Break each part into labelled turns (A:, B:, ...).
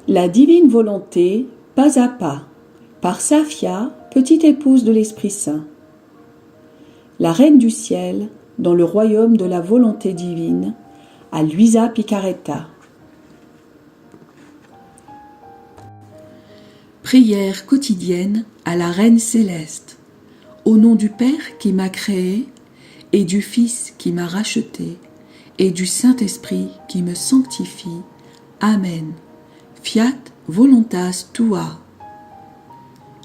A: La divine volonté, pas à pas, par Safia, petite épouse de l'Esprit Saint. La Reine du Ciel, dans le royaume de la volonté divine, à Luisa Picaretta. Prière quotidienne à la Reine Céleste. Au nom du Père qui m'a créé, et du Fils qui m'a racheté, et du Saint-Esprit qui me sanctifie. Amen. Fiat voluntas tua.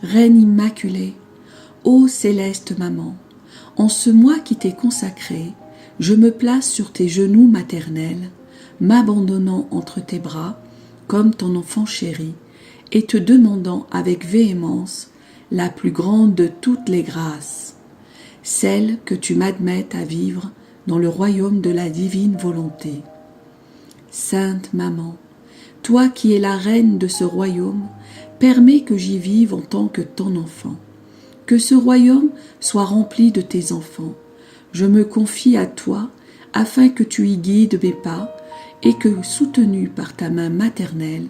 A: Reine immaculée, ô céleste maman, en ce mois qui t'est consacré, je me place sur tes genoux maternels, m'abandonnant entre tes bras, comme ton enfant chéri, et te demandant avec véhémence la plus grande de toutes les grâces, celle que tu m'admettes à vivre dans le royaume de la divine volonté. Sainte Maman, toi qui es la reine de ce royaume, permets que j'y vive en tant que ton enfant. Que ce royaume soit rempli de tes enfants. Je me confie à toi afin que tu y guides mes pas et que, soutenu par ta main maternelle,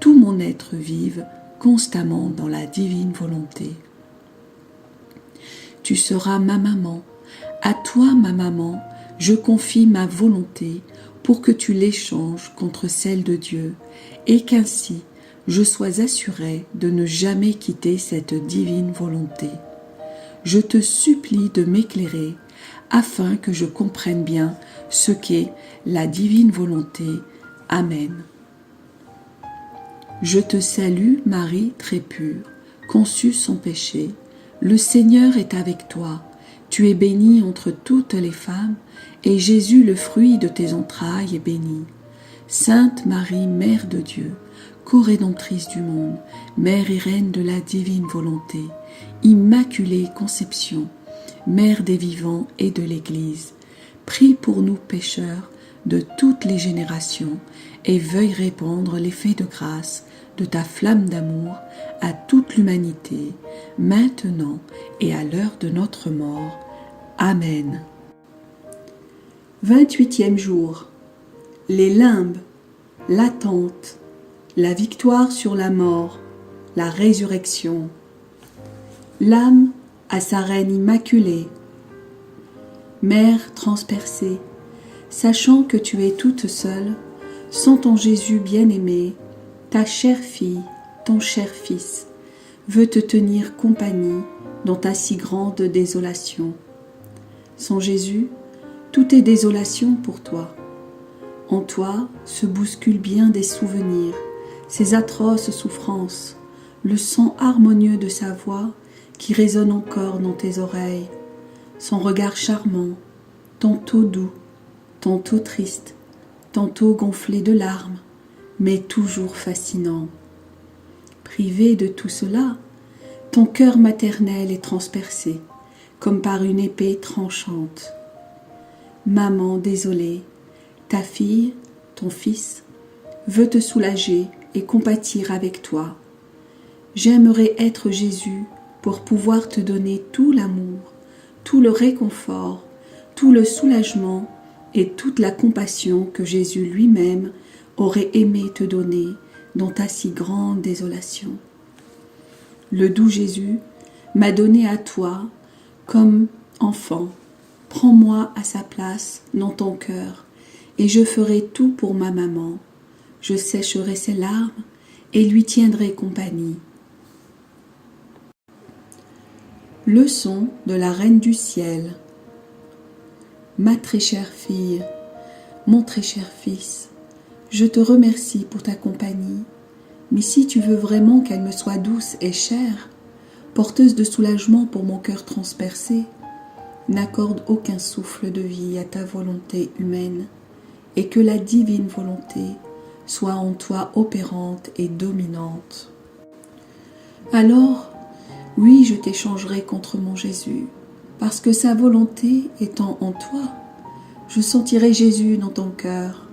A: tout mon être vive constamment dans la divine volonté. Tu seras ma maman. À toi, ma maman, je confie ma volonté pour que tu l'échanges contre celle de Dieu et qu'ainsi je sois assurée de ne jamais quitter cette divine volonté. Je te supplie de m'éclairer afin que je comprenne bien ce qu'est la divine volonté. Amen. Je te salue, Marie très pure, conçue sans péché. Le Seigneur est avec toi. Tu es bénie entre toutes les femmes, et Jésus, le fruit de tes entrailles, est béni. Sainte Marie, Mère de Dieu, co-rédemptrice du monde, Mère et Reine de la divine volonté, Immaculée Conception, Mère des vivants et de l'Église, prie pour nous pécheurs de toutes les générations et veuille répandre l'effet de grâce de ta flamme d'amour à toute l'humanité, maintenant et à l'heure de notre mort. Amen. 28e jour. Les limbes, l'attente, la victoire sur la mort, la résurrection. L'âme à sa reine immaculée. Mère transpercée, sachant que tu es toute seule, sans ton Jésus bien-aimé, ta chère fille, ton cher fils, veut te tenir compagnie dans ta si grande désolation. Sans Jésus, tout est désolation pour toi. En toi se bousculent bien des souvenirs, ces atroces souffrances, le son harmonieux de sa voix qui résonne encore dans tes oreilles, son regard charmant, tantôt doux, tantôt triste, tantôt gonflé de larmes, mais toujours fascinant. Privé de tout cela, ton cœur maternel est transpercé, comme par une épée tranchante. Maman désolée, ta fille, ton fils, veut te soulager et compatir avec toi. J'aimerais être Jésus pour pouvoir te donner tout l'amour, tout le réconfort, tout le soulagement et toute la compassion que Jésus lui-même aurait aimé te donner dans ta si grande désolation. Le doux Jésus m'a donné à toi comme enfant. Prends-moi à sa place dans ton cœur et je ferai tout pour ma maman. Je sécherai ses larmes et lui tiendrai compagnie. Leçon de la Reine du Ciel. Ma très chère fille, mon très cher fils, je te remercie pour ta compagnie, mais si tu veux vraiment qu'elle me soit douce et chère, porteuse de soulagement pour mon cœur transpercé, n'accorde aucun souffle de vie à ta volonté humaine, et que la divine volonté soit en toi opérante et dominante. Alors, oui, je t'échangerai contre mon Jésus, parce que sa volonté étant en toi, je sentirai Jésus dans ton cœur.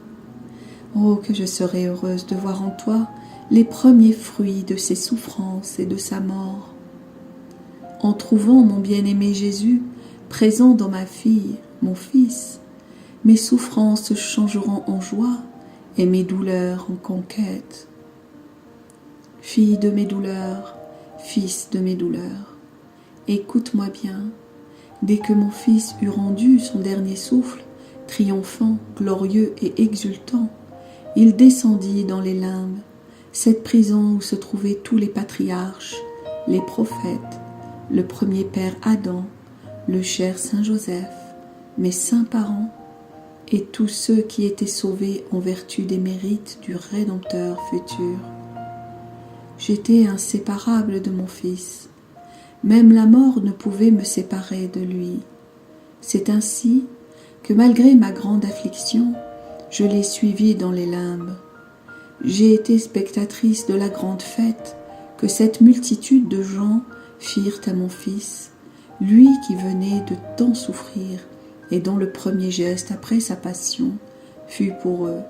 A: Oh, que je serai heureuse de voir en toi les premiers fruits de ses souffrances et de sa mort. En trouvant mon bien-aimé Jésus présent dans ma fille, mon fils, mes souffrances changeront en joie et mes douleurs en conquête. Fille de mes douleurs, fils de mes douleurs, écoute-moi bien. Dès que mon fils eut rendu son dernier souffle, triomphant, glorieux et exultant, il descendit dans les limbes, cette prison où se trouvaient tous les patriarches, les prophètes, le premier père Adam, le cher Saint Joseph, mes saints parents, et tous ceux qui étaient sauvés en vertu des mérites du Rédempteur futur. J'étais inséparable de mon Fils. Même la mort ne pouvait me séparer de lui. C'est ainsi que malgré ma grande affliction, je l'ai suivi dans les limbes. J'ai été spectatrice de la grande fête que cette multitude de gens firent à mon Fils, lui qui venait de tant souffrir et dont le premier geste après sa passion fut pour eux,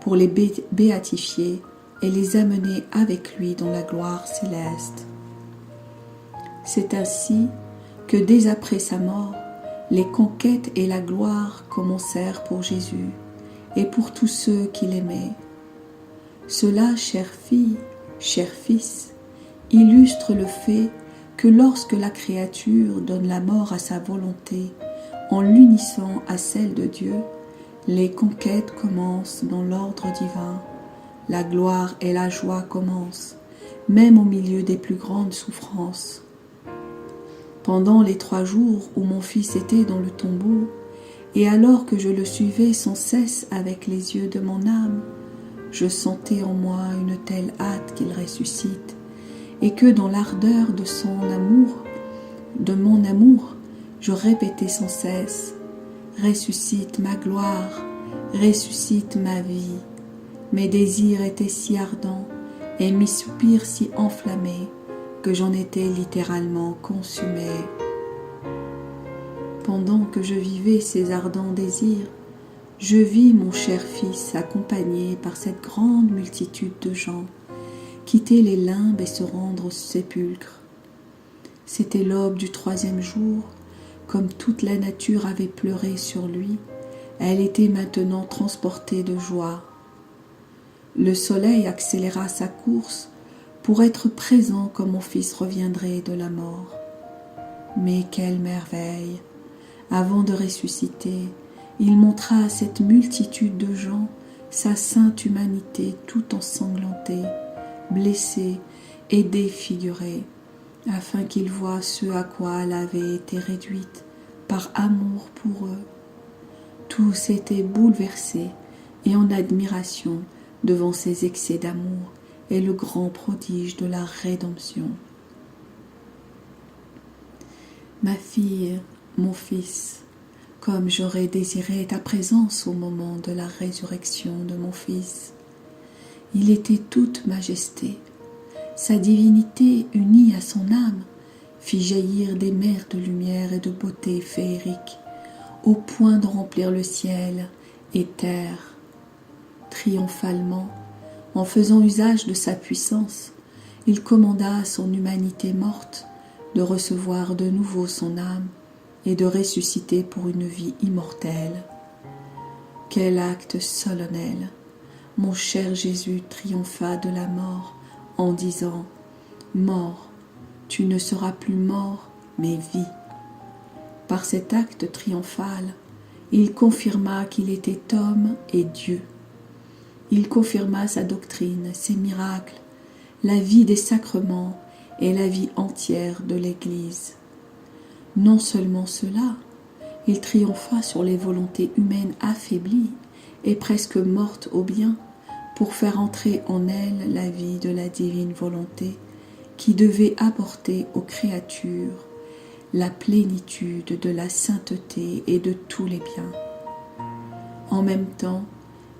A: pour les béatifier et les amener avec lui dans la gloire céleste. C'est ainsi que dès après sa mort, les conquêtes et la gloire commencèrent pour Jésus et pour tous ceux qui l'aimaient. Cela, chère fille, cher fils, illustre le fait que lorsque la créature donne la mort à sa volonté en l'unissant à celle de Dieu, les conquêtes commencent dans l'ordre divin, la gloire et la joie commencent, même au milieu des plus grandes souffrances. Pendant les 3 jours où mon fils était dans le tombeau, et alors que je le suivais sans cesse avec les yeux de mon âme, je sentais en moi une telle hâte qu'il ressuscite, et que dans l'ardeur de mon amour, je répétais sans cesse: ressuscite ma gloire, ressuscite ma vie. Mes désirs étaient si ardents et mes soupirs si enflammés que j'en étais littéralement consumée. Pendant que je vivais ces ardents désirs, je vis mon cher fils accompagné par cette grande multitude de gens quitter les limbes et se rendre au sépulcre. C'était l'aube du 3e jour. Comme toute la nature avait pleuré sur lui, elle était maintenant transportée de joie. Le soleil accéléra sa course pour être présent quand mon fils reviendrait de la mort. Mais quelle merveille! Avant de ressusciter, il montra à cette multitude de gens sa sainte humanité tout ensanglantée, blessée et défigurée, afin qu'ils voient ce à quoi elle avait été réduite par amour pour eux. Tous étaient bouleversés et en admiration devant ces excès d'amour et le grand prodige de la rédemption. Ma fille, mon fils, comme j'aurais désiré ta présence au moment de la résurrection de mon fils. Il était toute majesté. Sa divinité unie à son âme fit jaillir des mers de lumière et de beauté féerique, au point de remplir le ciel et terre. Triomphalement, en faisant usage de sa puissance, il commanda à son humanité morte de recevoir de nouveau son âme et de ressusciter pour une vie immortelle. Quel acte solennel! Mon cher Jésus triompha de la mort en disant: Mort, tu ne seras plus mort, mais vie. Par cet acte triomphal, il confirma qu'il était homme et Dieu. Il confirma sa doctrine, ses miracles, la vie des sacrements et la vie entière de l'Église. Non seulement cela, il triompha sur les volontés humaines affaiblies et presque mortes au bien, pour faire entrer en elle la vie de la divine volonté qui devait apporter aux créatures la plénitude de la sainteté et de tous les biens. En même temps,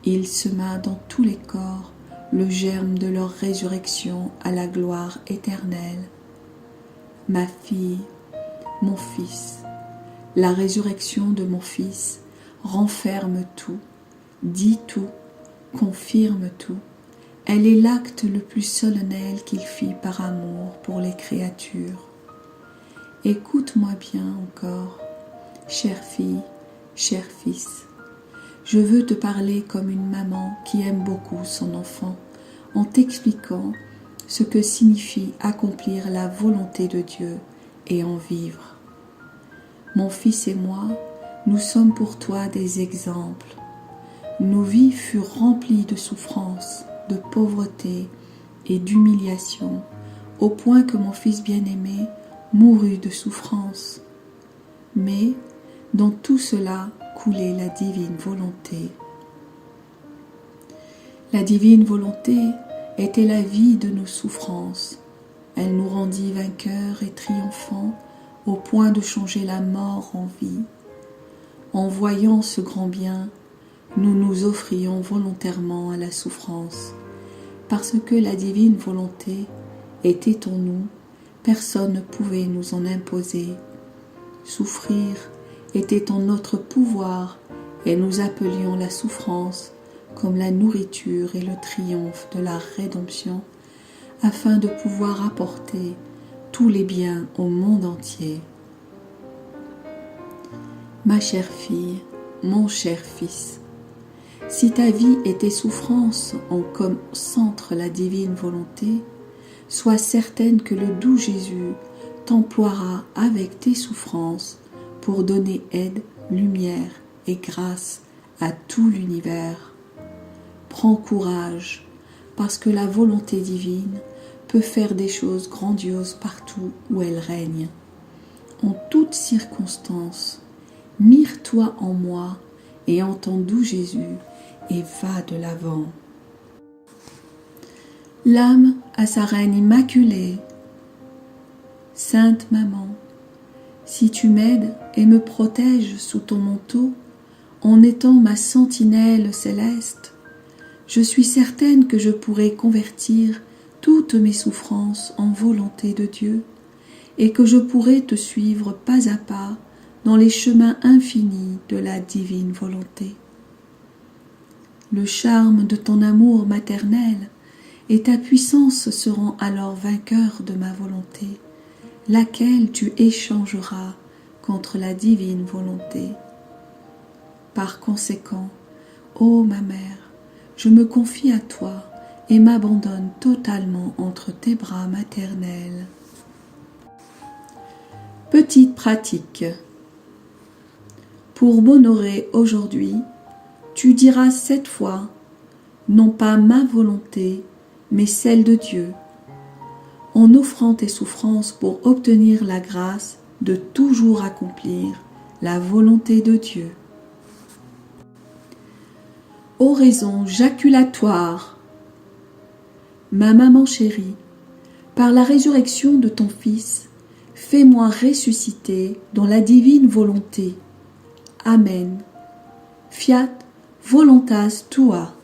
A: il sema dans tous les corps le germe de leur résurrection à la gloire éternelle. Ma fille, mon fils, la résurrection de mon fils renferme tout, dit tout, confirme tout. Elle est l'acte le plus solennel qu'il fit par amour pour les créatures. Écoute-moi bien encore, chère fille, cher fils. Je veux te parler comme une maman qui aime beaucoup son enfant, en t'expliquant ce que signifie accomplir la volonté de Dieu et en vivre. Mon fils et moi, nous sommes pour toi des exemples. Nos vies furent remplies de souffrances, de pauvreté et d'humiliation, au point que mon fils bien-aimé mourut de souffrance. Mais dans tout cela coulait la divine volonté. La divine volonté était la vie de nos souffrances. Elle nous rendit vainqueurs et triomphants au point de changer la mort en vie. En voyant ce grand bien, nous nous offrions volontairement à la souffrance. Parce que la divine volonté était en nous, personne ne pouvait nous en imposer. Souffrir était en notre pouvoir et nous appelions la souffrance comme la nourriture et le triomphe de la rédemption, afin de pouvoir apporter tous les biens au monde entier. Ma chère fille, mon cher fils, si ta vie était souffrance en comme centre la divine volonté, sois certaine que le doux Jésus t'emploiera avec tes souffrances pour donner aide, lumière et grâce à tout l'univers. Prends courage, parce que la volonté divine peut faire des choses grandioses partout où elle règne. En toutes circonstances, mire-toi en moi et en ton doux Jésus, et va de l'avant. L'âme à sa reine immaculée. Sainte Maman, si tu m'aides et me protèges sous ton manteau, en étant ma sentinelle céleste, je suis certaine que je pourrai convertir toutes mes souffrances en volonté de Dieu, et que je pourrai te suivre pas à pas dans les chemins infinis de la divine volonté. Le charme de ton amour maternel et ta puissance seront alors vainqueurs de ma volonté, laquelle tu échangeras contre la divine volonté. Par conséquent, ô ma mère, je me confie à toi et m'abandonne totalement entre tes bras maternels. Petite pratique. Pour m'honorer aujourd'hui, tu diras 7 fois, non pas ma volonté, mais celle de Dieu, en offrant tes souffrances pour obtenir la grâce de toujours accomplir la volonté de Dieu. Oraison jaculatoire. Ma maman chérie, par la résurrection de ton Fils, fais-moi ressusciter dans la divine volonté. Amen. Fiat voluntas tua.